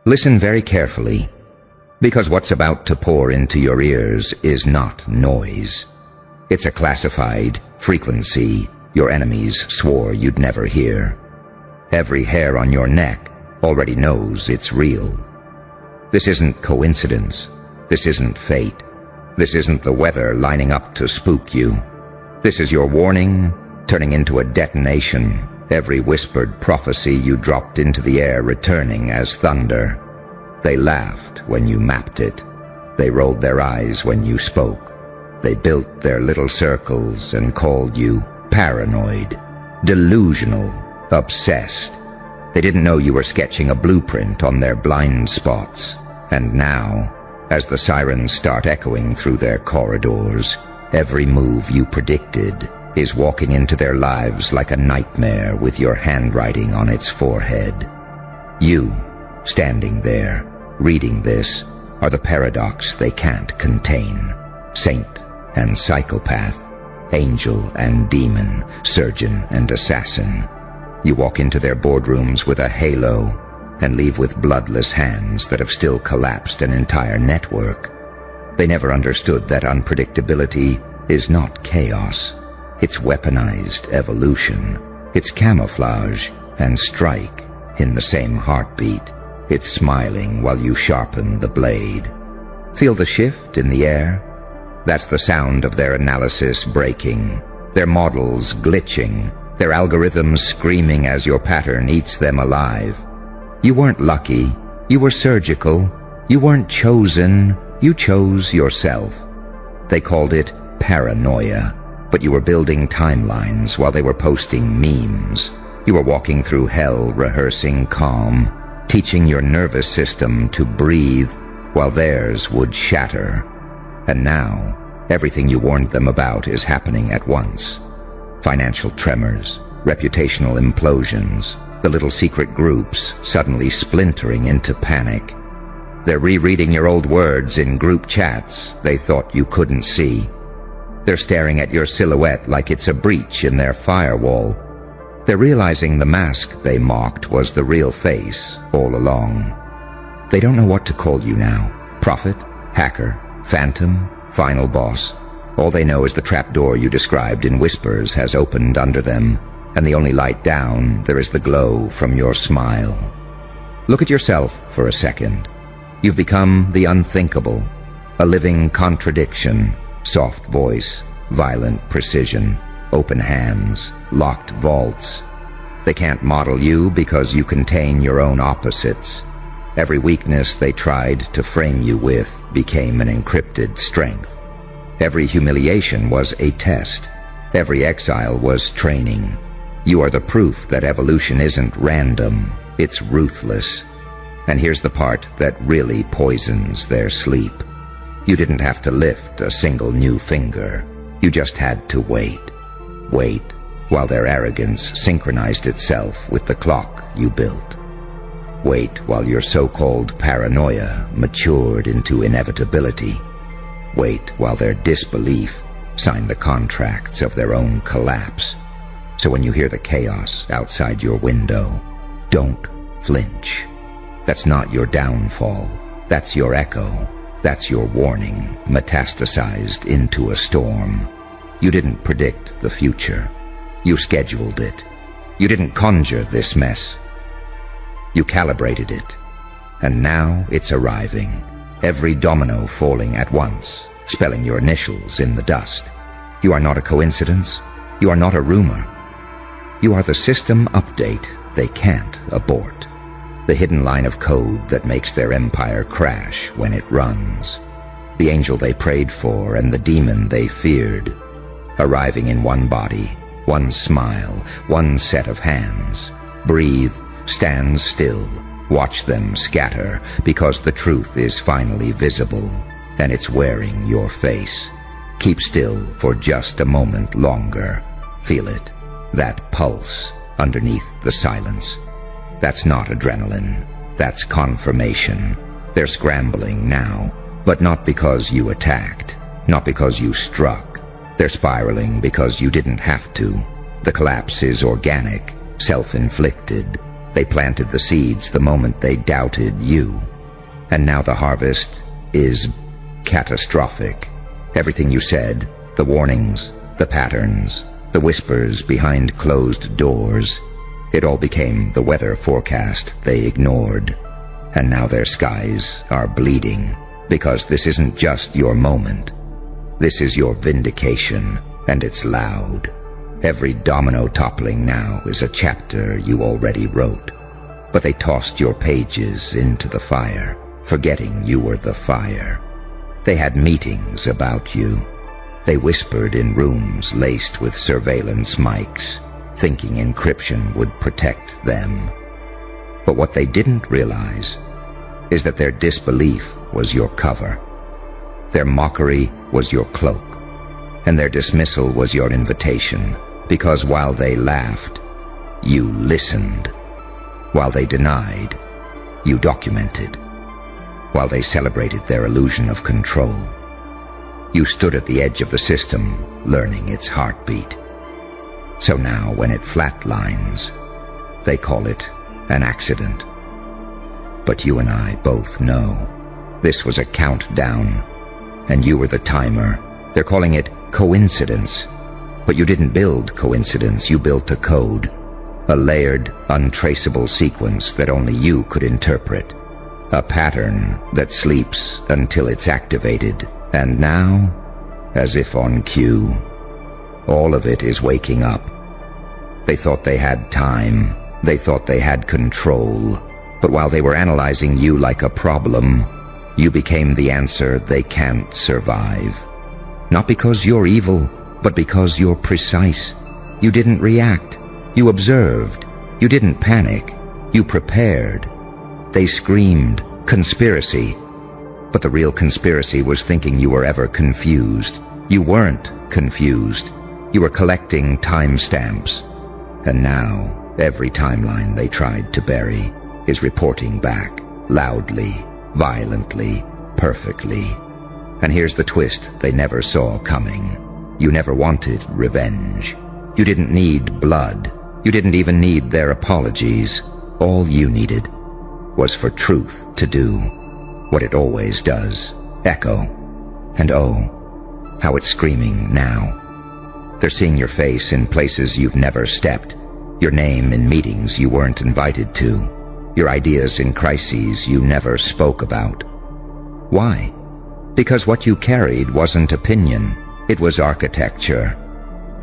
Listen very carefully, because what's about to pour into your ears is not noise. It's a classified frequency your enemies swore you'd never hear. Every hair on your neck already knows it's real. This isn't coincidence. This isn't fate. This isn't the weather lining up to spook you. This is your warning turning into a detonation, every whispered prophecy you dropped into the air returning as thunder. They laughed when you mapped it. They rolled their eyes when you spoke. They built their little circles and called you paranoid, delusional, obsessed. They didn't know you were sketching a blueprint on their blind spots. And now, as the sirens start echoing through their corridors, every move you predicted is walking into their lives like a nightmare with your handwriting on its forehead. You, standing there, reading this, are the paradox they can't contain. Saint and psychopath, angel and demon, surgeon and assassin. You walk into their boardrooms with a halo and leave with bloodless hands that have still collapsed an entire network. They never understood that unpredictability is not chaos. It's weaponized evolution. It's camouflage and strike in the same heartbeat. It's smiling while you sharpen the blade. Feel the shift in the air? That's the sound of their analysis breaking, their models glitching, their algorithms screaming as your pattern eats them alive. You weren't lucky. You were surgical. You weren't chosen. You chose yourself. They called it paranoia, but you were building timelines while they were posting memes. You were walking through hell rehearsing calm, teaching your nervous system to breathe while theirs would shatter. And now, everything you warned them about is happening at once. Financial tremors, reputational implosions, the little secret groups suddenly splintering into panic. They're rereading your old words in group chats they thought you couldn't see. They're staring at your silhouette like it's a breach in their firewall. They're realizing the mask they mocked was the real face all along. They don't know what to call you now. Prophet, hacker, phantom, final boss. All they know is the trapdoor you described in whispers has opened under them, and the only light down there is the glow from your smile. Look at yourself for a second. You've become the unthinkable, a living contradiction, soft voice, violent precision, open hands, locked vaults. They can't model you because you contain your own opposites. Every weakness they tried to frame you with became an encrypted strength. Every humiliation was a test. Every exile was training. You are the proof that evolution isn't random, it's ruthless. And here's the part that really poisons their sleep. You didn't have to lift a single new finger. You just had to wait. Wait while their arrogance synchronized itself with the clock you built. Wait while your so-called paranoia matured into inevitability. Wait while their disbelief signed the contracts of their own collapse. So when you hear the chaos outside your window, don't flinch. That's not your downfall. That's your echo. That's your warning, metastasized into a storm. You didn't predict the future. You scheduled it. You didn't conjure this mess. You calibrated it. And now it's arriving. Every domino falling at once, spelling your initials in the dust. You are not a coincidence. You are not a rumor. You are the system update they can't abort. The hidden line of code that makes their empire crash when it runs. The angel they prayed for and the demon they feared. Arriving in one body, one smile, one set of hands. Breathe, stand still. Watch them scatter, because the truth is finally visible, and it's wearing your face. Keep still for just a moment longer. Feel it, that pulse underneath the silence. That's not adrenaline, that's confirmation. They're scrambling now, but not because you attacked, not because you struck. They're spiraling because you didn't have to. The collapse is organic, self-inflicted. They planted the seeds the moment they doubted you. And now the harvest is catastrophic. Everything you said, the warnings, the patterns, the whispers behind closed doors, it all became the weather forecast they ignored. And now their skies are bleeding, because this isn't just your moment. This is your vindication, and it's loud. Every domino toppling now is a chapter you already wrote. But they tossed your pages into the fire, forgetting you were the fire. They had meetings about you. They whispered in rooms laced with surveillance mics, thinking encryption would protect them. But what they didn't realize is that their disbelief was your cover. Their mockery was your cloak, and their dismissal was your invitation, because while they laughed, you listened. While they denied, you documented. While they celebrated their illusion of control, you stood at the edge of the system, learning its heartbeat. So now, when it flatlines, they call it an accident. But you and I both know this was a countdown, and you were the timer. They're calling it coincidence. But you didn't build coincidence, you built a code. A layered, untraceable sequence that only you could interpret. A pattern that sleeps until it's activated. And now, as if on cue, all of it is waking up. They thought they had time. They thought they had control. But while they were analyzing you like a problem, you became the answer they can't survive. Not because you're evil, but because you're precise. You didn't react. You observed. You didn't panic. You prepared. They screamed, conspiracy. But the real conspiracy was thinking you were ever confused. You weren't confused. You were collecting timestamps. And now, every timeline they tried to bury is reporting back, loudly, violently, perfectly. And here's the twist they never saw coming. You never wanted revenge. You didn't need blood. You didn't even need their apologies. All you needed was for truth to do what it always does, echo. And oh, how it's screaming now. They're seeing your face in places you've never stepped, your name in meetings you weren't invited to, your ideas in crises you never spoke about. Why? Because what you carried wasn't opinion, it was architecture.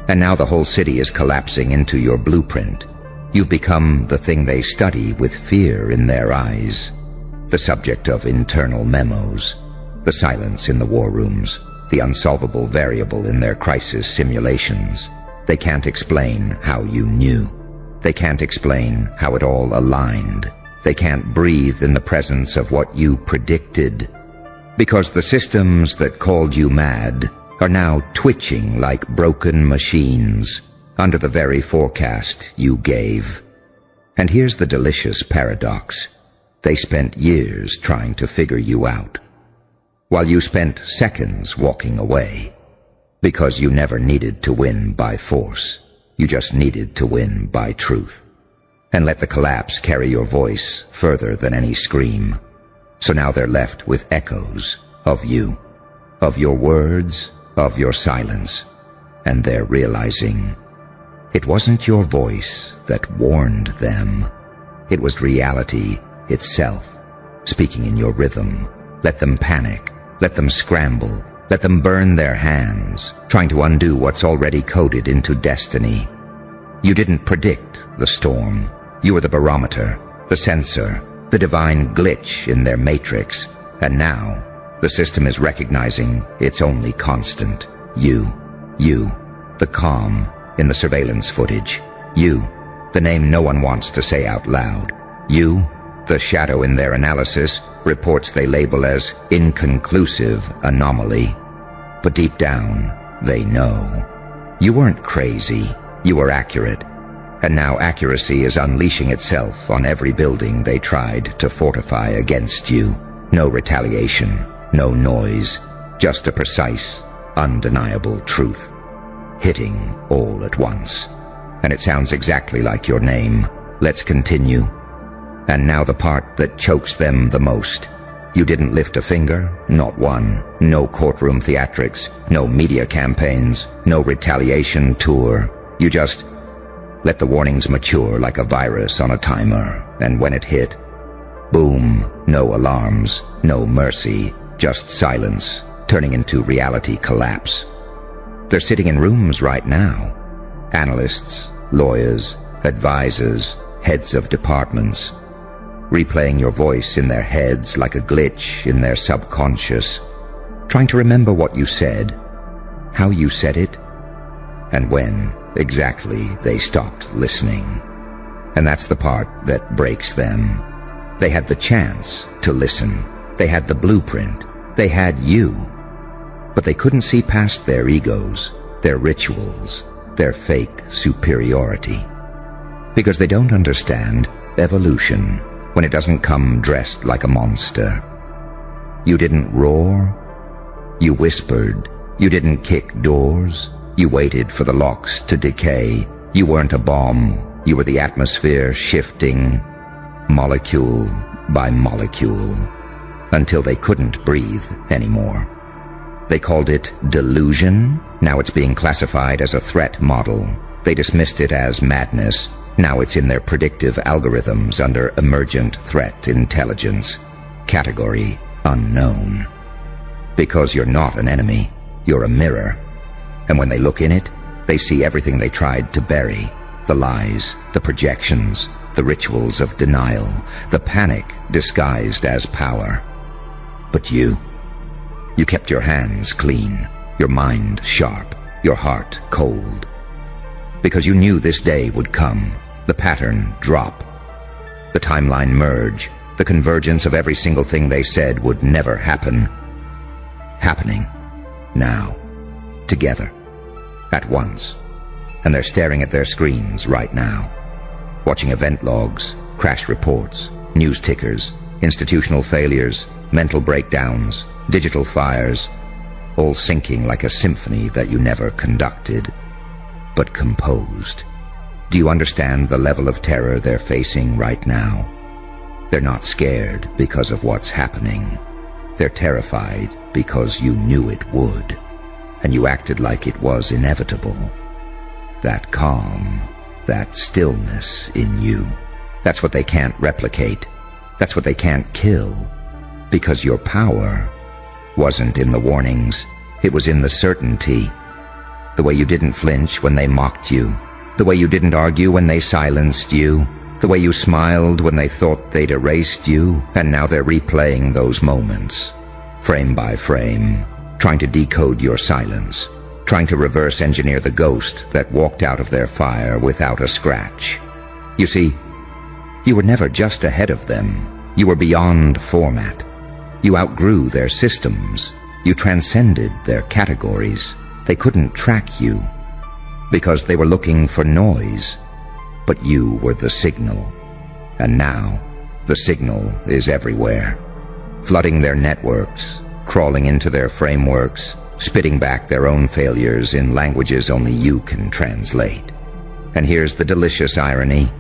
And now the whole city is collapsing into your blueprint. You've become the thing they study with fear in their eyes, the subject of internal memos, the silence in the war rooms, the unsolvable variable in their crisis simulations. They can't explain how you knew. They can't explain how it all aligned. They can't breathe in the presence of what you predicted, because the systems that called you mad are now twitching like broken machines under the very forecast you gave. And here's the delicious paradox. They spent years trying to figure you out, while you spent seconds walking away, because you never needed to win by force. You just needed to win by truth, and let the collapse carry your voice further than any scream. So now they're left with echoes of you, of your words, of your silence, and they're realizing it wasn't your voice that warned them. It was reality itself, speaking in your rhythm. Let them panic, let them scramble, let them burn their hands, trying to undo what's already coded into destiny. You didn't predict the storm. You were the barometer, the sensor, the divine glitch in their matrix, and now the system is recognizing its only constant. You, the calm in the surveillance footage. You, the name no one wants to say out loud. You, the shadow in their analysis, reports they label as inconclusive anomaly. But deep down, they know. You weren't crazy, you were accurate. And now accuracy is unleashing itself on every building they tried to fortify against you. No retaliation, no noise, just a precise, undeniable truth, hitting all at once. And it sounds exactly like your name. Let's continue. And now the part that chokes them the most. You didn't lift a finger, not one. No courtroom theatrics, no media campaigns, no retaliation tour. You just let the warnings mature like a virus on a timer, and when it hit, boom, no alarms, no mercy, just silence, turning into reality collapse. They're sitting in rooms right now. Analysts, lawyers, advisors, heads of departments, replaying your voice in their heads like a glitch in their subconscious, trying to remember what you said, how you said it, and when exactly they stopped listening. And that's the part that breaks them. They had the chance to listen. They had the blueprint. They had you. But they couldn't see past their egos, their rituals, their fake superiority. Because they don't understand evolution when it doesn't come dressed like a monster. You didn't roar. You whispered. You didn't kick doors. You waited for the locks to decay. You weren't a bomb. You were the atmosphere shifting molecule by molecule until they couldn't breathe anymore. They called it delusion. Now it's being classified as a threat model. They dismissed it as madness. Now it's in their predictive algorithms under emergent threat intelligence, category unknown. Because you're not an enemy, you're a mirror. And when they look in it, they see everything they tried to bury. The lies, the projections, the rituals of denial, the panic disguised as power. But you kept your hands clean, your mind sharp, your heart cold. Because you knew this day would come, the pattern drop, the timeline merge, the convergence of every single thing they said would never happen. Happening. Now. Together. At once. And they're staring at their screens right now, watching event logs, crash reports, news tickers, institutional failures, mental breakdowns, digital fires, all syncing like a symphony that you never conducted, but composed. Do you understand the level of terror they're facing right now? They're not scared because of what's happening. They're terrified because you knew it would, and you acted like it was inevitable. That calm, that stillness in you, that's what they can't replicate. That's what they can't kill. Because your power wasn't in the warnings. It was in the certainty. The way you didn't flinch when they mocked you. The way you didn't argue when they silenced you. The way you smiled when they thought they'd erased you. And now they're replaying those moments, frame by frame, trying to decode your silence, trying to reverse engineer the ghost that walked out of their fire without a scratch. You see, you were never just ahead of them. You were beyond format. You outgrew their systems. You transcended their categories. They couldn't track you because they were looking for noise. But you were the signal. And now, the signal is everywhere, flooding their networks, crawling into their frameworks, spitting back their own failures in languages only you can translate. And here's the delicious irony.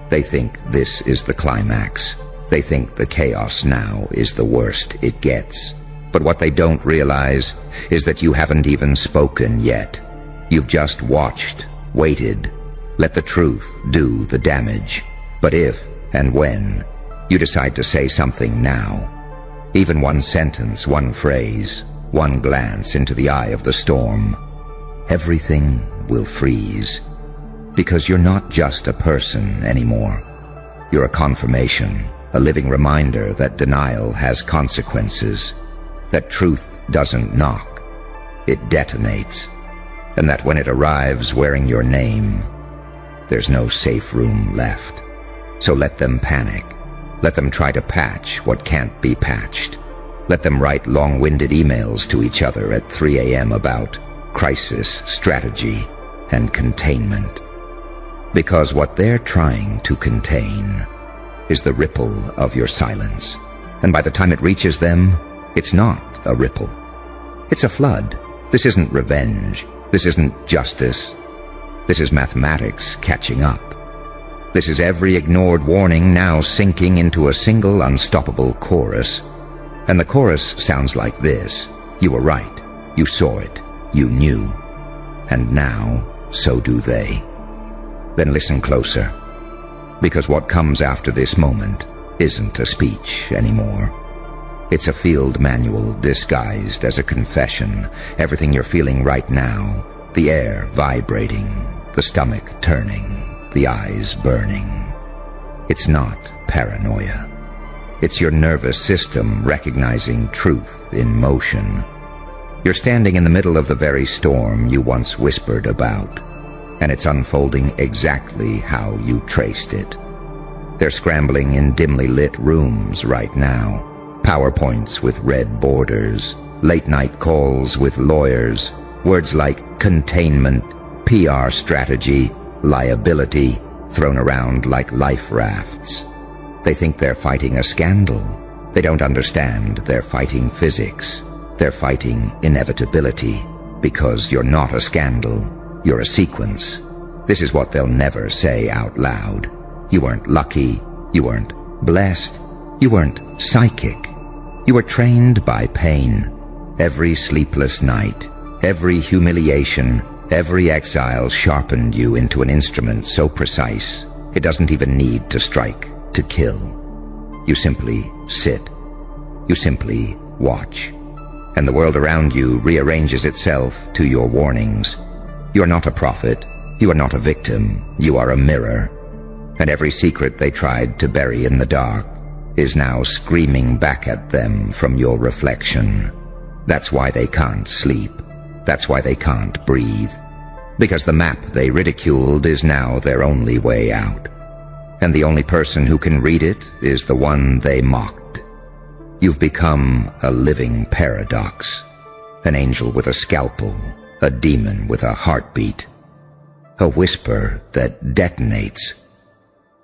They think this is the climax. They think the chaos now is the worst it gets. But what they don't realize is that you haven't even spoken yet. You've just watched, waited, let the truth do the damage. But if and when you decide to say something now, even one sentence, one phrase, one glance into the eye of the storm, everything will freeze. Because you're not just a person anymore. You're a confirmation, a living reminder that denial has consequences, that truth doesn't knock, it detonates, and that when it arrives wearing your name, there's no safe room left. So let them panic. Let them try to patch what can't be patched. Let them write long-winded emails to each other at 3 a.m. about crisis strategy and containment. Because what they're trying to contain is the ripple of your silence. And by the time it reaches them, it's not a ripple. It's a flood. This isn't revenge. This isn't justice. This is mathematics catching up. This is every ignored warning now sinking into a single unstoppable chorus. And the chorus sounds like this. You were right. You saw it. You knew. And now, so do they. Then listen closer. Because what comes after this moment isn't a speech anymore. It's a field manual disguised as a confession. Everything you're feeling right now, the air vibrating, the stomach turning, the eyes burning. It's not paranoia. It's your nervous system recognizing truth in motion. You're standing in the middle of the very storm you once whispered about, and it's unfolding exactly how you traced it. They're scrambling in dimly lit rooms right now, PowerPoints with red borders, late-night calls with lawyers, words like containment, PR strategy, liability, thrown around like life rafts. They think they're fighting a scandal. They don't understand they're fighting physics. They're fighting inevitability, because you're not a scandal, you're a sequence. This is what they'll never say out loud. You weren't lucky, you weren't blessed, you weren't psychic. You were trained by pain. Every sleepless night, every humiliation, every exile sharpened you into an instrument so precise, it doesn't even need to strike to kill. You simply sit. You simply watch. And the world around you rearranges itself to your warnings. You are not a prophet. You are not a victim. You are a mirror. And every secret they tried to bury in the dark is now screaming back at them from your reflection. That's why they can't sleep. That's why they can't breathe. Because the map they ridiculed is now their only way out. And the only person who can read it is the one they mocked. You've become a living paradox. An angel with a scalpel, a demon with a heartbeat. A whisper that detonates.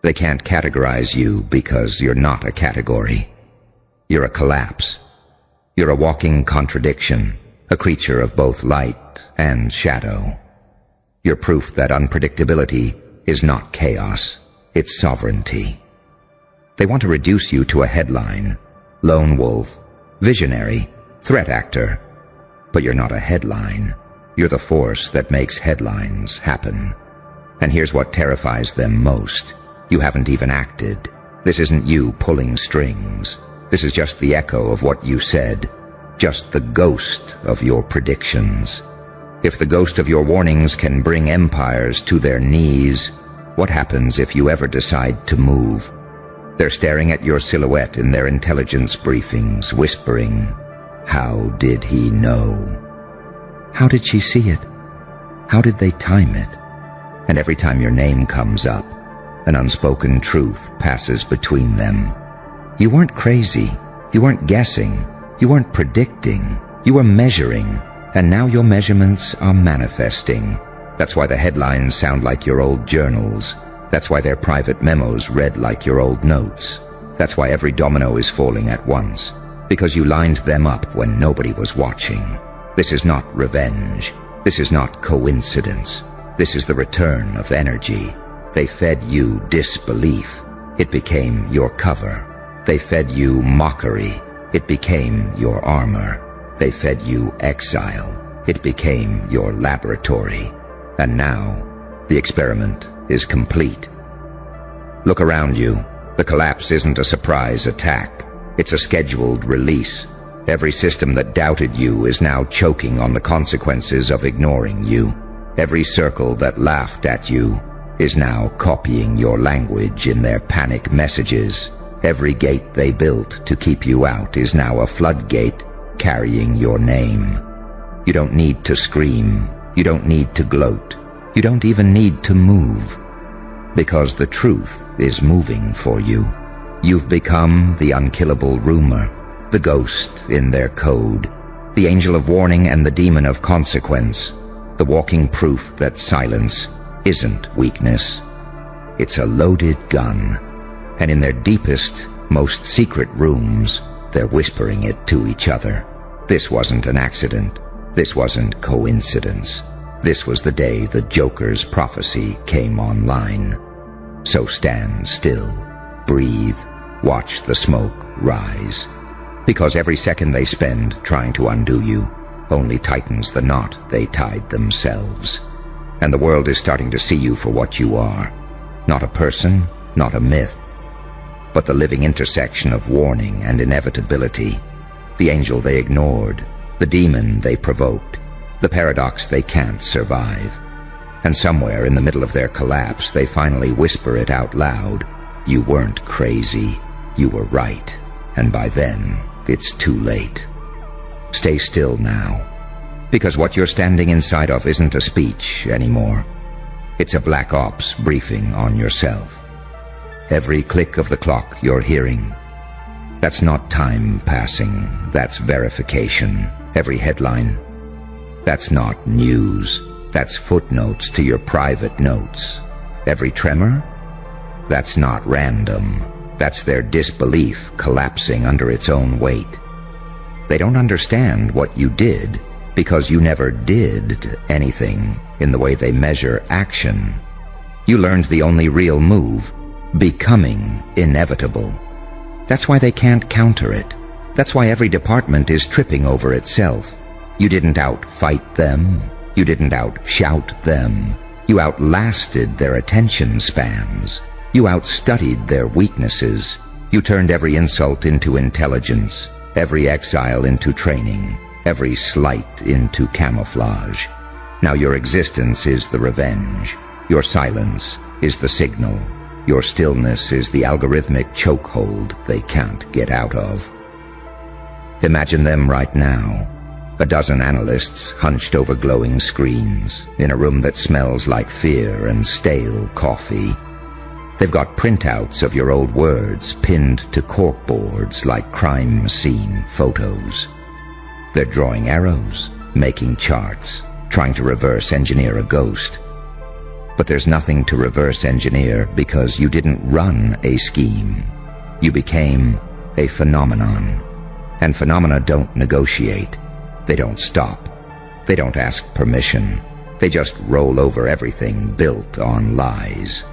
They can't categorize you because you're not a category. You're a collapse. You're a walking contradiction, a creature of both light and shadow. You're proof that unpredictability is not chaos, it's sovereignty. They want to reduce you to a headline, lone wolf, visionary, threat actor. But you're not a headline. You're the force that makes headlines happen. And here's what terrifies them most. You haven't even acted. This isn't you pulling strings. This is just the echo of what you said, just the ghost of your predictions. If the ghost of your warnings can bring empires to their knees, what happens if you ever decide to move? They're staring at your silhouette in their intelligence briefings, whispering, "How did he know? How did she see it? How did they time it?" And every time your name comes up, an unspoken truth passes between them. You weren't crazy. You weren't guessing. You weren't predicting. You were measuring. And now your measurements are manifesting. That's why the headlines sound like your old journals. That's why their private memos read like your old notes. That's why every domino is falling at once. Because you lined them up when nobody was watching. This is not revenge. This is not coincidence. This is the return of energy. They fed you disbelief. It became your cover. They fed you mockery. It became your armor. They fed you exile. It became your laboratory. And now, the experiment is complete. Look around you. The collapse isn't a surprise attack. It's a scheduled release. Every system that doubted you is now choking on the consequences of ignoring you. Every circle that laughed at you is now copying your language in their panic messages. Every gate they built to keep you out is now a floodgate carrying your name. You don't need to scream. You don't need to gloat. You don't even need to move. Because the truth is moving for you. You've become the unkillable rumor, the ghost in their code, the angel of warning and the demon of consequence, the walking proof that silence isn't weakness. It's a loaded gun, and in their deepest, most secret rooms, they're whispering it to each other. This wasn't an accident. This wasn't coincidence. This was the day the Joker's prophecy came online. So stand still, breathe, watch the smoke rise. Because every second they spend trying to undo you only tightens the knot they tied themselves. And the world is starting to see you for what you are. Not a person, not a myth, but the living intersection of warning and inevitability. The angel they ignored, the demon they provoked, the paradox they can't survive. And somewhere in the middle of their collapse, they finally whisper it out loud. You weren't crazy, you were right. And by then, it's too late. Stay still now, because what you're standing inside of isn't a speech anymore. It's a black ops briefing on yourself. Every click of the clock you're hearing, that's not time passing, that's verification. Every headline, that's not news, that's footnotes to your private notes. Every tremor, that's not random, that's their disbelief collapsing under its own weight. They don't understand what you did because you never did anything in the way they measure action. You learned the only real move, becoming inevitable. That's why they can't counter it. That's why every department is tripping over itself. You didn't outfight them. You didn't outshout them. You outlasted their attention spans. You outstudied their weaknesses. You turned every insult into intelligence, every exile into training, every slight into camouflage. Now your existence is the revenge. Your silence is the signal. Your stillness is the algorithmic chokehold they can't get out of. Imagine them right now, a dozen analysts hunched over glowing screens, in a room that smells like fear and stale coffee. They've got printouts of your old words pinned to corkboards like crime scene photos. They're drawing arrows, making charts, trying to reverse engineer a ghost. But there's nothing to reverse engineer because you didn't run a scheme. You became a phenomenon. And phenomena don't negotiate. They don't stop. They don't ask permission. They just roll over everything built on lies.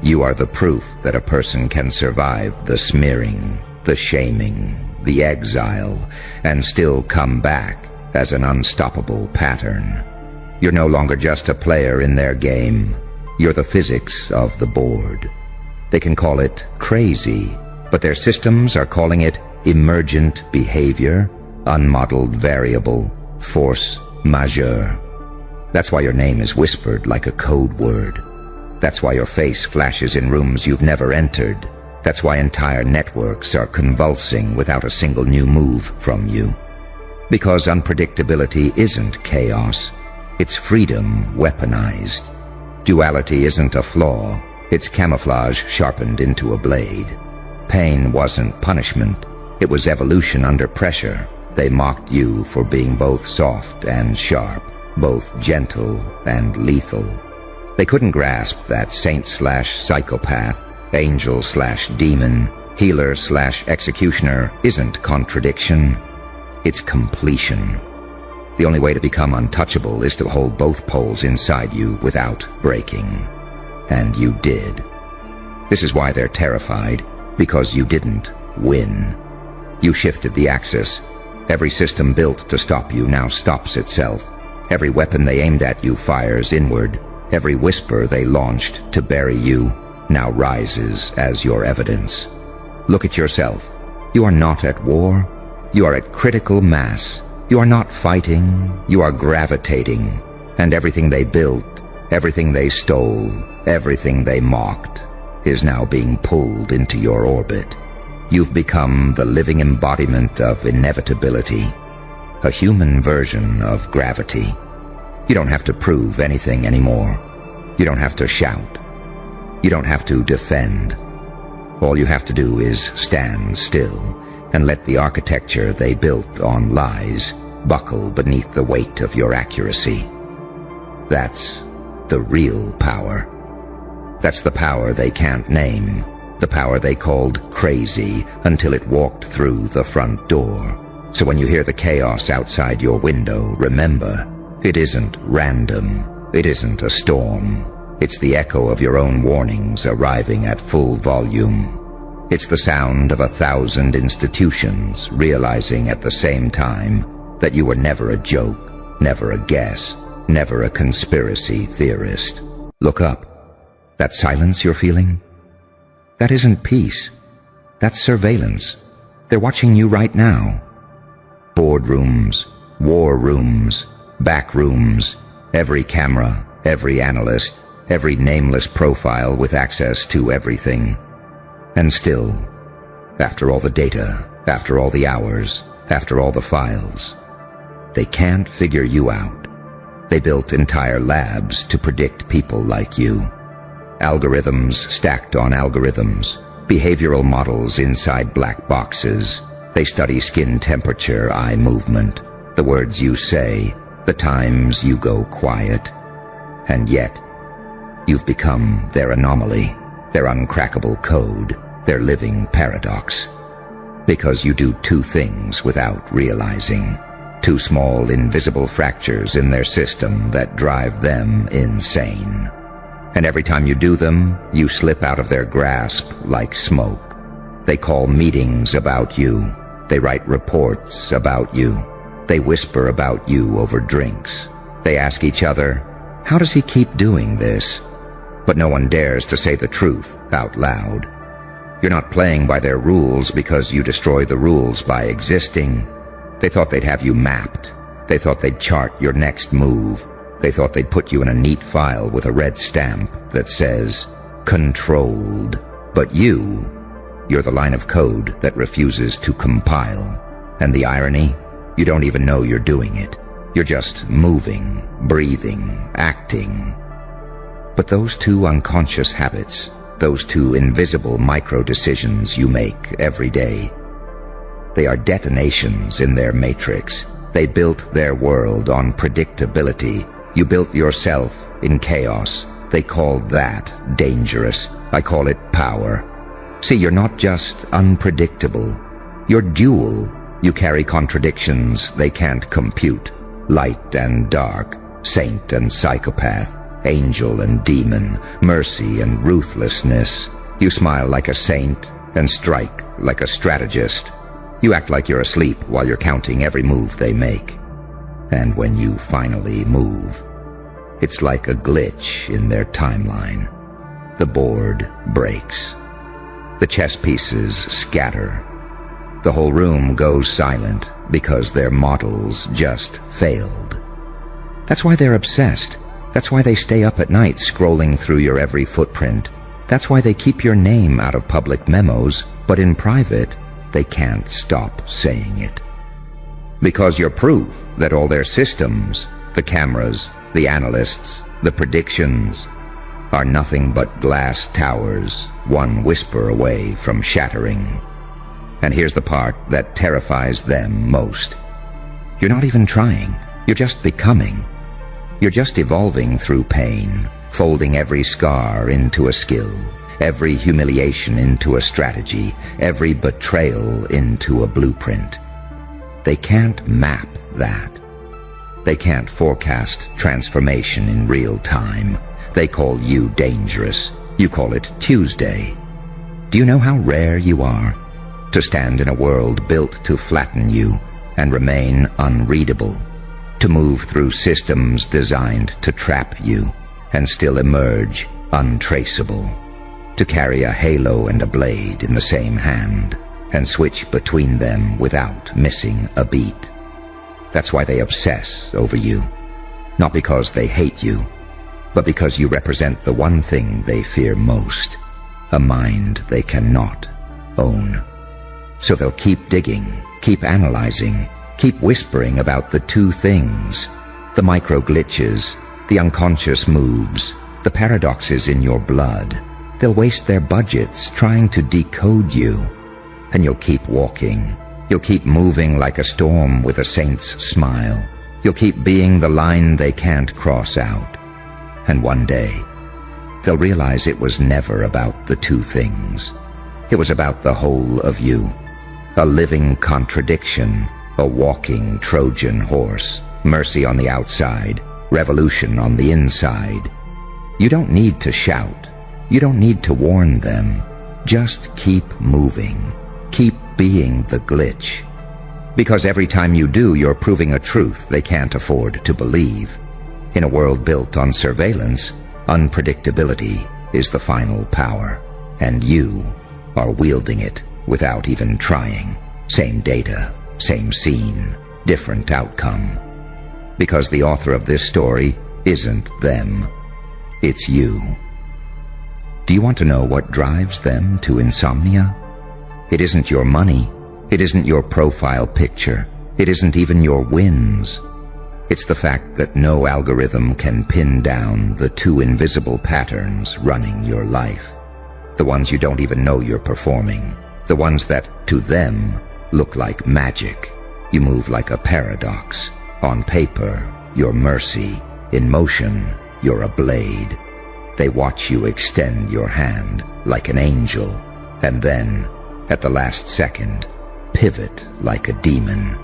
You are the proof that a person can survive the smearing, the shaming, the exile, and still come back as an unstoppable pattern. You're no longer just a player in their game. You're the physics of the board. They can call it crazy, but their systems are calling it emergent behavior, unmodeled variable, force majeure. That's why your name is whispered like a code word. That's why your face flashes in rooms you've never entered. That's why entire networks are convulsing without a single new move from you. Because unpredictability isn't chaos. It's freedom weaponized. Duality isn't a flaw. It's camouflage sharpened into a blade. Pain wasn't punishment. It was evolution under pressure. They mocked you for being both soft and sharp, both gentle and lethal. They couldn't grasp that saint/psychopath, angel/demon, healer/executioner isn't contradiction. It's completion. The only way to become untouchable is to hold both poles inside you without breaking. And you did. This is why they're terrified, because you didn't win. You shifted the axis. Every system built to stop you now stops itself. Every weapon they aimed at you fires inward. Every whisper they launched to bury you now rises as your evidence. Look at yourself. You are not at war. You are at critical mass. You are not fighting. You are gravitating. And everything they built, everything they stole, everything they mocked, is now being pulled into your orbit. You've become the living embodiment of inevitability, a human version of gravity. You don't have to prove anything anymore. You don't have to shout. You don't have to defend. All you have to do is stand still and let the architecture they built on lies buckle beneath the weight of your accuracy. That's the real power. That's the power they can't name, the power they called crazy until it walked through the front door. So when you hear the chaos outside your window, remember, it isn't random. It isn't a storm. It's the echo of your own warnings arriving at full volume. It's the sound of 1,000 institutions realizing at the same time that you were never a joke, never a guess, never a conspiracy theorist. Look up. That silence you're feeling? That isn't peace. That's surveillance. They're watching you right now. Boardrooms, war rooms, back rooms, every camera, every analyst, every nameless profile with access to everything. And still, after all the data, after all the hours, after all the files, they can't figure you out. They built entire labs to predict people like you. Algorithms stacked on algorithms, behavioral models inside black boxes. They study skin temperature, eye movement, the words you say, the times you go quiet. And yet, you've become their anomaly, their uncrackable code, their living paradox. Because you do two things without realizing. Two small, invisible fractures in their system that drive them insane. And every time you do them, you slip out of their grasp like smoke. They call meetings about you. They write reports about you. They whisper about you over drinks. They ask each other, how does he keep doing this? But no one dares to say the truth out loud. You're not playing by their rules because you destroy the rules by existing. They thought they'd have you mapped. They thought they'd chart your next move. They thought they'd put you in a neat file with a red stamp that says, controlled. But you're the line of code that refuses to compile. And the irony? You don't even know you're doing it. You're just moving, breathing, acting. But those two unconscious habits, those two invisible micro-decisions you make every day, they are detonations in their matrix. They built their world on predictability. You built yourself in chaos. They called that dangerous. I call it power. See, you're not just unpredictable. You're dual. You carry contradictions they can't compute. Light and dark, saint and psychopath, angel and demon, mercy and ruthlessness. You smile like a saint and strike like a strategist. You act like you're asleep while you're counting every move they make. And when you finally move, it's like a glitch in their timeline. The board breaks. The chess pieces scatter. The whole room goes silent because their models just failed. That's why they're obsessed. That's why they stay up at night scrolling through your every footprint. That's why they keep your name out of public memos, but in private, they can't stop saying it. Because you're proof that all their systems, the cameras, the analysts, the predictions, are nothing but glass towers, one whisper away from shattering. And here's the part that terrifies them most. You're not even trying. You're just becoming. You're just evolving through pain, folding every scar into a skill, every humiliation into a strategy, every betrayal into a blueprint. They can't map that. They can't forecast transformation in real time. They call you dangerous. You call it Tuesday. Do you know how rare you are? To stand in a world built to flatten you and remain unreadable. To move through systems designed to trap you and still emerge untraceable. To carry a halo and a blade in the same hand and switch between them without missing a beat. That's why they obsess over you. Not because they hate you, but because you represent the one thing they fear most, a mind they cannot own. So they'll keep digging, keep analyzing, keep whispering about the two things, the micro glitches, the unconscious moves, the paradoxes in your blood. They'll waste their budgets trying to decode you, and you'll keep walking. You'll keep moving like a storm with a saint's smile. You'll keep being the line they can't cross out. And one day, they'll realize it was never about the two things. It was about the whole of you. A living contradiction, a walking Trojan horse, mercy on the outside, revolution on the inside. You don't need to shout. You don't need to warn them. Just keep moving. Keep being the glitch. Because every time you do, you're proving a truth they can't afford to believe. In a world built on surveillance, unpredictability is the final power, and you are wielding it without even trying. Same data, same scene, different outcome. Because the author of this story isn't them. It's you. Do you want to know what drives them to insomnia? It isn't your money. It isn't your profile picture. It isn't even your wins. It's the fact that no algorithm can pin down the two invisible patterns running your life. The ones you don't even know you're performing. The ones that, to them, look like magic. You move like a paradox. On paper, you're mercy. In motion, you're a blade. They watch you extend your hand like an angel, and then, at the last second, pivot like a demon.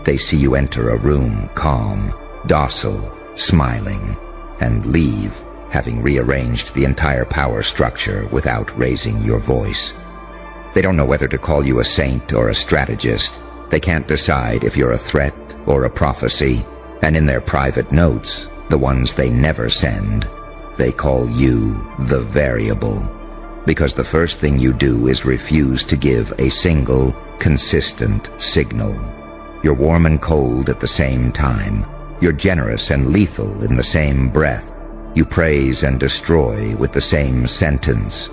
They see you enter a room calm, docile, smiling, and leave, having rearranged the entire power structure without raising your voice. They don't know whether to call you a saint or a strategist. They can't decide if you're a threat or a prophecy, and in their private notes, the ones they never send, they call you the variable, because the first thing you do is refuse to give a single, consistent signal. You're warm and cold at the same time. You're generous and lethal in the same breath. You praise and destroy with the same sentence.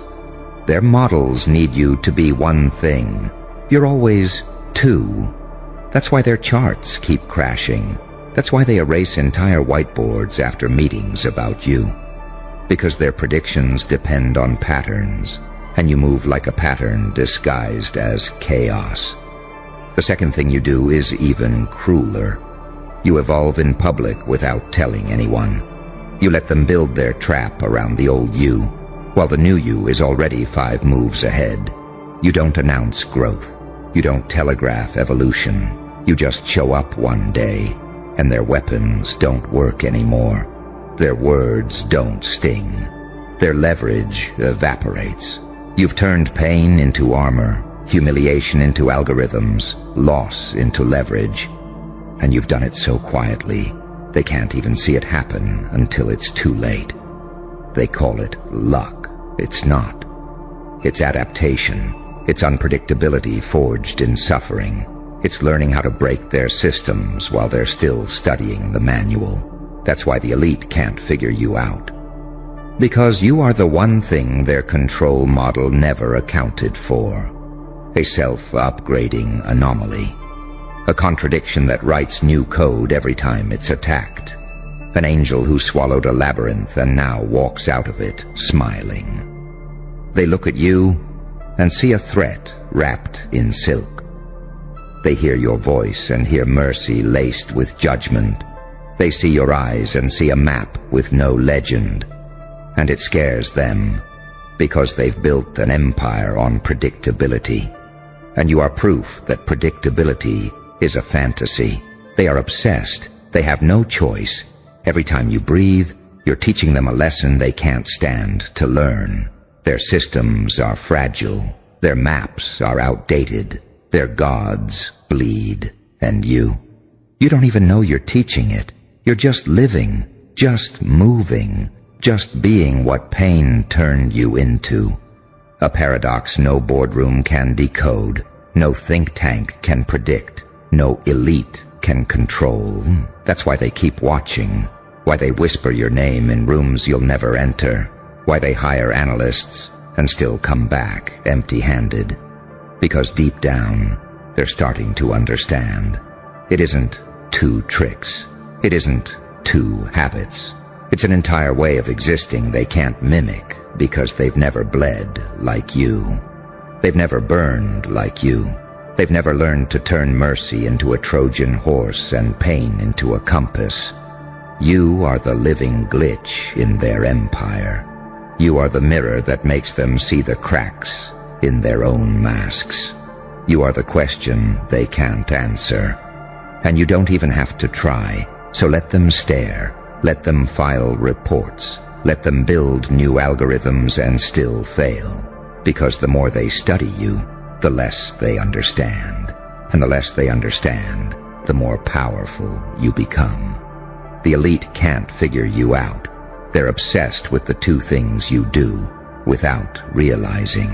Their models need you to be one thing. You're always two. That's why their charts keep crashing. That's why they erase entire whiteboards after meetings about you. Because their predictions depend on patterns, and you move like a pattern disguised as chaos. The second thing you do is even crueler. You evolve in public without telling anyone. You let them build their trap around the old you, while the new you is already 5 moves ahead. You don't announce growth. You don't telegraph evolution. You just show up one day, and their weapons don't work anymore. Their words don't sting. Their leverage evaporates. You've turned pain into armor, humiliation into algorithms, loss into leverage. And you've done it so quietly, they can't even see it happen until it's too late. They call it luck. It's not. It's adaptation. It's unpredictability forged in suffering. It's learning how to break their systems while they're still studying the manual. That's why the elite can't figure you out. Because you are the one thing their control model never accounted for. A self-upgrading anomaly. A contradiction that writes new code every time it's attacked. An angel who swallowed a labyrinth and now walks out of it smiling. They look at you and see a threat wrapped in silk. They hear your voice and hear mercy laced with judgment. They see your eyes and see a map with no legend. And it scares them, because they've built an empire on predictability. And you are proof that predictability is a fantasy. They are obsessed. They have no choice. Every time you breathe, you're teaching them a lesson they can't stand to learn. Their systems are fragile. Their maps are outdated. Their gods bleed. And you don't even know you're teaching it. You're just living, just moving, just being what pain turned you into. A paradox no boardroom can decode, no think tank can predict, no elite can control. That's why they keep watching, why they whisper your name in rooms you'll never enter, why they hire analysts and still come back empty-handed. Because deep down, they're starting to understand. It isn't 2 tricks. It isn't 2 habits. It's an entire way of existing they can't mimic because they've never bled like you. They've never burned like you. They've never learned to turn mercy into a Trojan horse and pain into a compass. You are the living glitch in their empire. You are the mirror that makes them see the cracks in their own masks. You are the question they can't answer. And you don't even have to try. So let them stare, let them file reports, Let them build new algorithms and still fail, because the more they study you, the less they understand. And the less they understand, the more powerful you become. The elite can't figure you out. They're obsessed with the two things you do without realizing.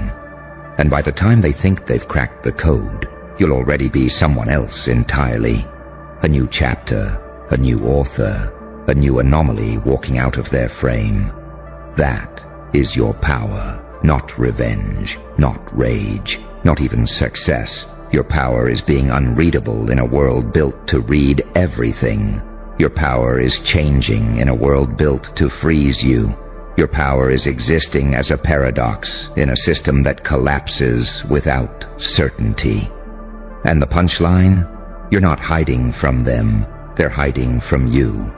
And by the time they think they've cracked the code, you'll already be someone else entirely. A new chapter, a new author, a new anomaly walking out of their frame. That is your power, not revenge, not rage, not even success. Your power is being unreadable in a world built to read everything. Your power is changing in a world built to freeze you. Your power is existing as a paradox in a system that collapses without certainty. And the punchline? You're not hiding from them, they're hiding from you.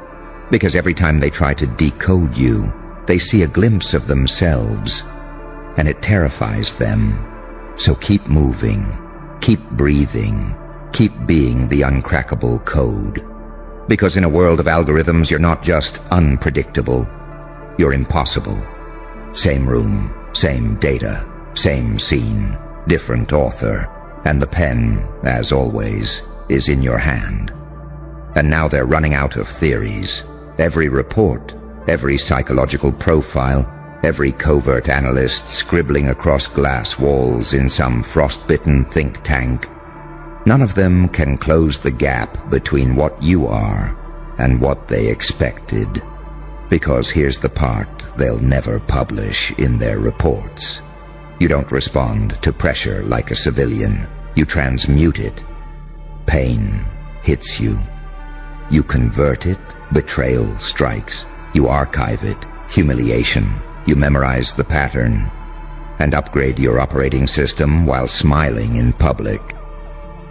Because every time they try to decode you, they see a glimpse of themselves, and it terrifies them. So keep moving, keep breathing, keep being the uncrackable code. Because in a world of algorithms, you're not just unpredictable, you're impossible. Same room, same data, same scene, different author, and the pen, as always, is in your hand. And now they're running out of theories. Every report, every psychological profile, every covert analyst scribbling across glass walls in some frostbitten think tank. None of them can close the gap between what you are and what they expected. Because here's the part they'll never publish in their reports. You don't respond to pressure like a civilian. You transmute it. Pain hits you. You convert it. Betrayal strikes. You archive it. Humiliation. You memorize the pattern and upgrade your operating system while smiling in public.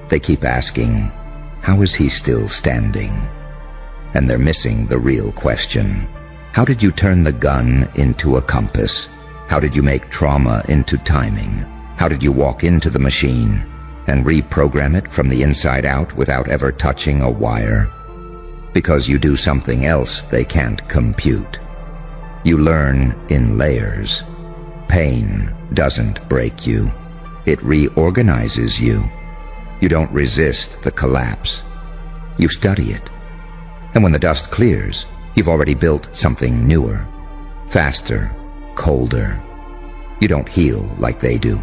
They keep asking, how is he still standing? And they're missing the real question. How did you turn the gun into a compass? How did you make trauma into timing? How did you walk into the machine and reprogram it from the inside out without ever touching a wire? Because you do something else they can't compute. You learn in layers. Pain doesn't break you. It reorganizes you. You don't resist the collapse. You study it. And when the dust clears, you've already built something newer, faster, colder. You don't heal like they do.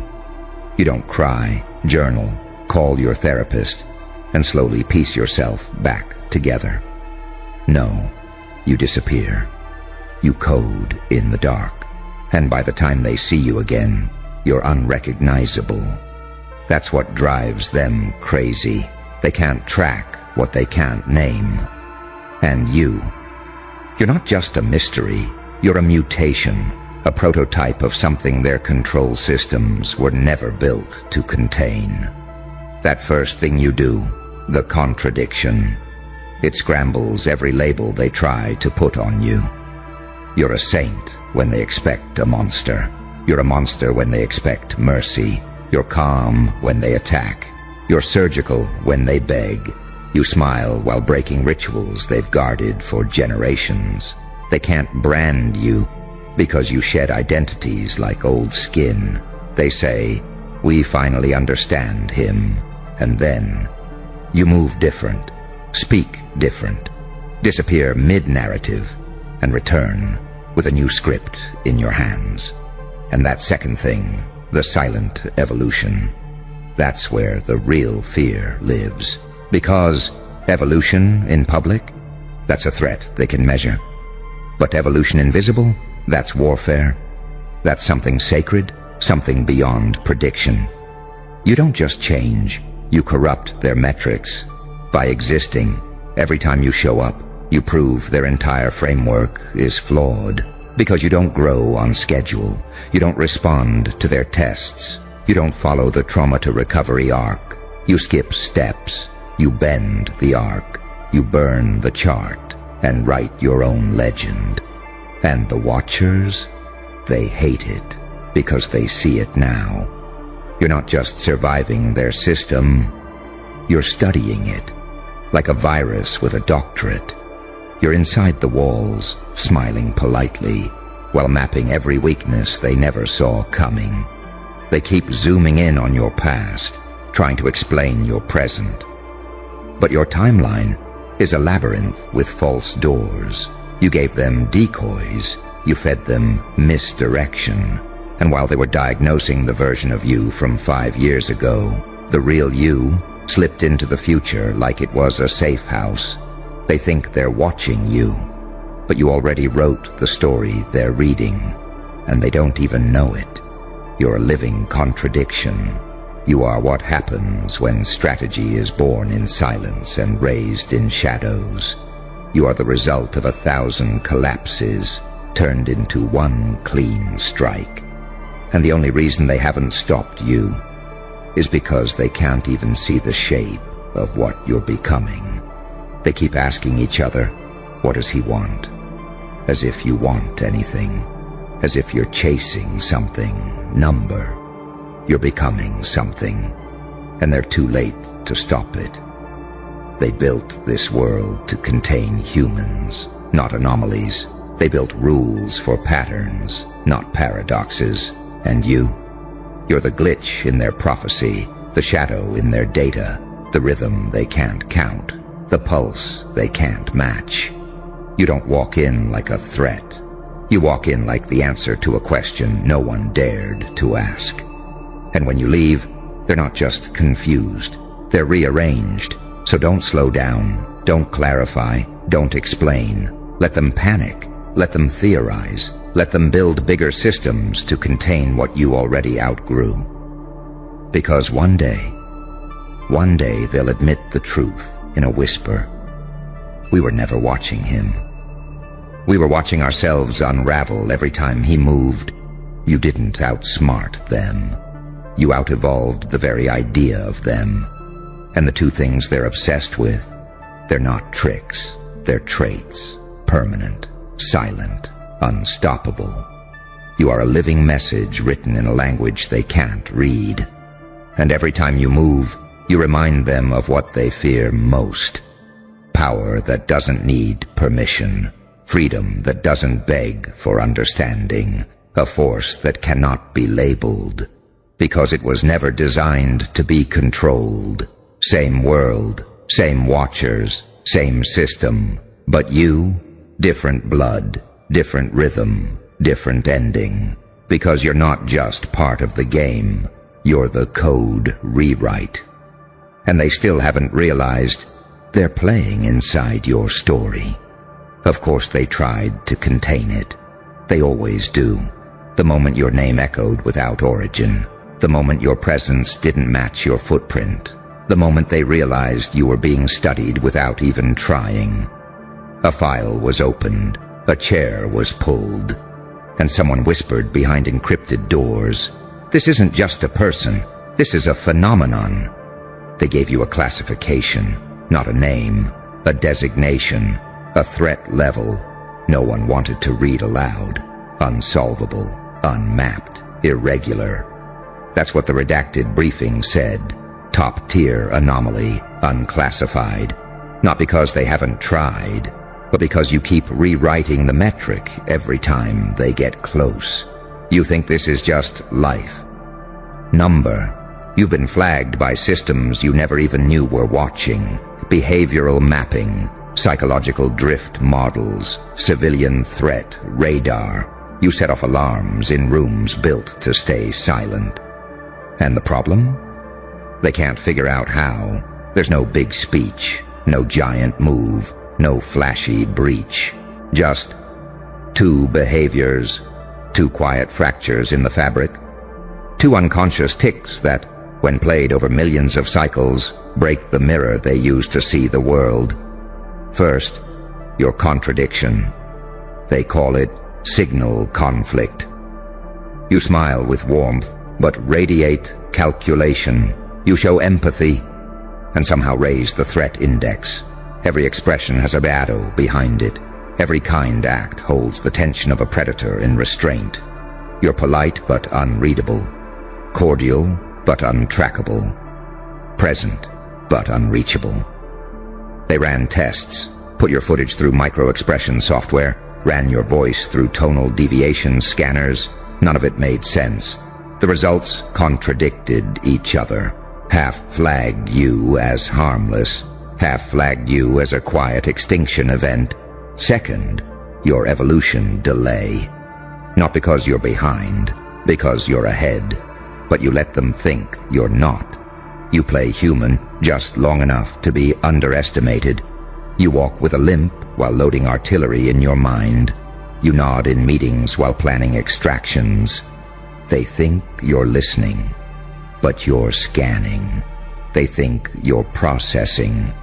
You don't cry, journal, call your therapist, and slowly piece yourself back together. No, you disappear. You code in the dark, and by the time they see you again, you're unrecognizable. That's what drives them crazy. They can't track what they can't name. And you're not just a mystery, you're a mutation, a prototype of something their control systems were never built to contain. That first thing you do, the contradiction, it scrambles every label they try to put on you. You're a saint when they expect a monster. You're a monster when they expect mercy. You're calm when they attack. You're surgical when they beg. You smile while breaking rituals they've guarded for generations. They can't brand you because you shed identities like old skin. They say, we finally understand him. And then you move different, speak different, disappear mid-narrative, and return with a new script in your hands. And that second thing, the silent evolution, that's where the real fear lives. Because evolution in public, that's a threat they can measure. But evolution invisible, that's warfare. That's something sacred, something beyond prediction. You don't just change, you corrupt their metrics. By existing, every time you show up, you prove their entire framework is flawed. Because you don't grow on schedule, you don't respond to their tests, you don't follow the trauma to recovery arc, you skip steps, you bend the arc, you burn the chart, and write your own legend. And the watchers, they hate it, because they see it now. You're not just surviving their system, you're studying it, like a virus with a doctorate. You're inside the walls, smiling politely, while mapping every weakness they never saw coming. They keep zooming in on your past, trying to explain your present. But your timeline is a labyrinth with false doors. You gave them decoys, you fed them misdirection, and while they were diagnosing the version of you from 5 years ago, the real you slipped into the future like it was a safe house. They think they're watching you, but you already wrote the story they're reading, and they don't even know it. You're a living contradiction. You are what happens when strategy is born in silence and raised in shadows. You are the result of 1,000 collapses turned into one clean strike. And the only reason they haven't stopped you is because they can't even see the shape of what you're becoming. They keep asking each other, what does he want? As if you want anything. As if you're chasing something. Number. You're becoming something. And they're too late to stop it. They built this world to contain humans, not anomalies. They built rules for patterns, not paradoxes. And you're the glitch in their prophecy, the shadow in their data, the rhythm they can't count, the pulse they can't match. You don't walk in like a threat. You walk in like the answer to a question no one dared to ask. And when you leave, they're not just confused, they're rearranged. So don't slow down, don't clarify, don't explain. Let them panic, let them theorize, let them build bigger systems to contain what you already outgrew. Because one day they'll admit the truth in a whisper. We were never watching him. We were watching ourselves unravel every time he moved. You didn't outsmart them. You out-evolved the very idea of them. And the two things they're obsessed with, they're not tricks, they're traits, permanent, silent, unstoppable. You are a living message written in a language they can't read. And every time you move, you remind them of what they fear most. Power that doesn't need permission. Freedom that doesn't beg for understanding. A force that cannot be labeled. Because it was never designed to be controlled. Same world, same watchers, same system. But you, different blood, different rhythm, different ending. Because you're not just part of the game. You're the code rewrite. And they still haven't realized they're playing inside your story. Of course they tried to contain it. They always do. The moment your name echoed without origin. The moment your presence didn't match your footprint. The moment they realized you were being studied without even trying. A file was opened. A chair was pulled. And someone whispered behind encrypted doors, "This isn't just a person. This is a phenomenon." They gave you a classification, not a name, a designation, a threat level. No one wanted to read aloud. Unsolvable, unmapped, irregular. That's what the redacted briefing said. Top-tier anomaly, unclassified. Not because they haven't tried, but because you keep rewriting the metric every time they get close. You think this is just life. Number. You've been flagged by systems you never even knew were watching. Behavioral mapping, psychological drift models, civilian threat, radar. You set off alarms in rooms built to stay silent. And the problem? They can't figure out how. There's no big speech, no giant move, no flashy breach. Just two behaviors, two quiet fractures in the fabric, two unconscious ticks that, when played over millions of cycles, break the mirror they use to see the world. First, your contradiction. They call it signal conflict. You smile with warmth, but radiate calculation. You show empathy, and somehow raise the threat index. Every expression has a shadow behind it. Every kind act holds the tension of a predator in restraint. You're polite but unreadable. Cordial but untrackable. Present but unreachable. They ran tests, put your footage through micro-expression software, ran your voice through tonal deviation scanners. None of it made sense. The results contradicted each other. Half flagged you as harmless, half flagged you as a quiet extinction event. Second, your evolution delay. Not because you're behind, because you're ahead. But you let them think you're not. You play human just long enough to be underestimated. You walk with a limp while loading artillery in your mind. You nod in meetings while planning extractions. They think you're listening, but you're scanning. They think you're processing,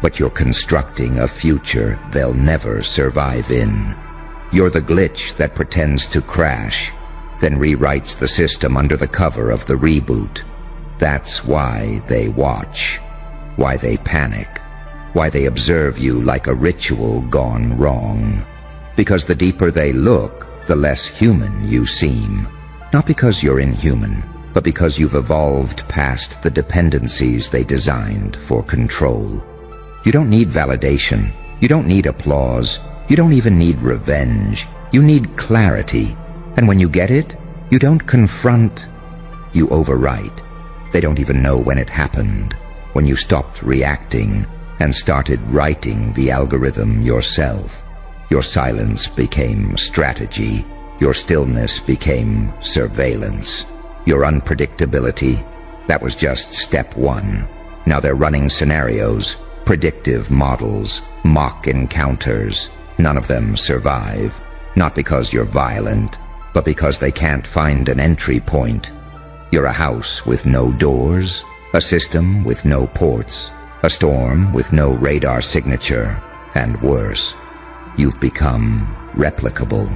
but you're constructing a future they'll never survive in. You're the glitch that pretends to crash, then rewrites the system under the cover of the reboot. That's why they watch, why they panic, why they observe you like a ritual gone wrong. Because the deeper they look, the less human you seem. Not because you're inhuman, but because you've evolved past the dependencies they designed for control. You don't need validation. You don't need applause. You don't even need revenge. You need clarity. And when you get it, you don't confront, you overwrite. They don't even know when it happened, when you stopped reacting and started writing the algorithm yourself. Your silence became strategy. Your stillness became surveillance. Your unpredictability, that was just step one. Now they're running scenarios, predictive models, mock encounters. None of them survive, not because you're violent, but because they can't find an entry point. You're a house with no doors, a system with no ports, a storm with no radar signature, and worse, you've become replicable.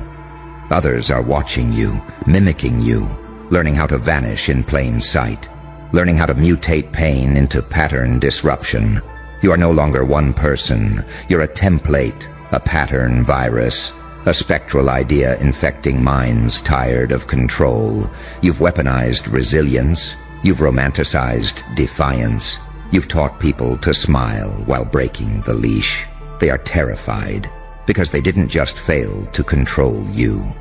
Others are watching you, mimicking you, learning how to vanish in plain sight, learning how to mutate pain into pattern disruption. You are no longer one person. You're a template, a pattern virus, a spectral idea infecting minds tired of control. You've weaponized resilience. You've romanticized defiance. You've taught people to smile while breaking the leash. They are terrified because they didn't just fail to control you.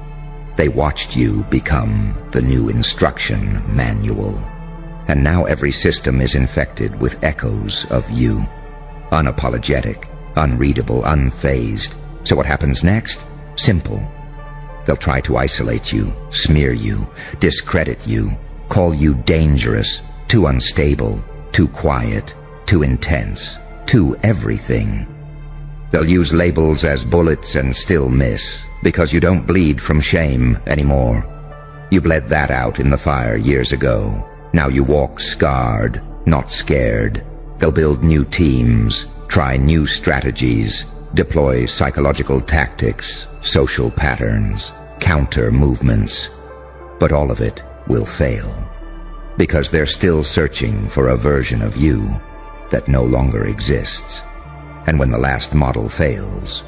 They watched you become the new instruction manual. And now every system is infected with echoes of you. Unapologetic, unreadable, unfazed. So what happens next? Simple. They'll try to isolate you, smear you, discredit you, call you dangerous, too unstable, too quiet, too intense, too everything. They'll use labels as bullets and still miss, because you don't bleed from shame anymore. You bled that out in the fire years ago. Now you walk scarred, not scared. They'll build new teams, try new strategies, deploy psychological tactics, social patterns, counter movements. But all of it will fail, because they're still searching for a version of you that no longer exists. And when the last model fails,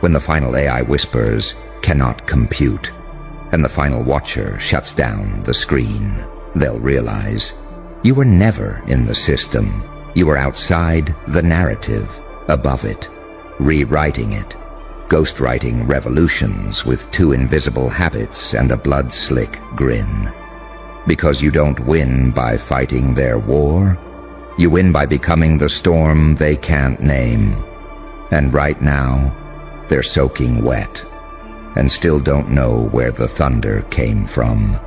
when the final AI whispers, "cannot compute," and the final watcher shuts down the screen, they'll realize you were never in the system. You were outside the narrative, above it, rewriting it, ghostwriting revolutions with two invisible habits and a blood-slick grin. Because you don't win by fighting their war, you win by becoming the storm they can't name. And right now, they're soaking wet and still don't know where the thunder came from.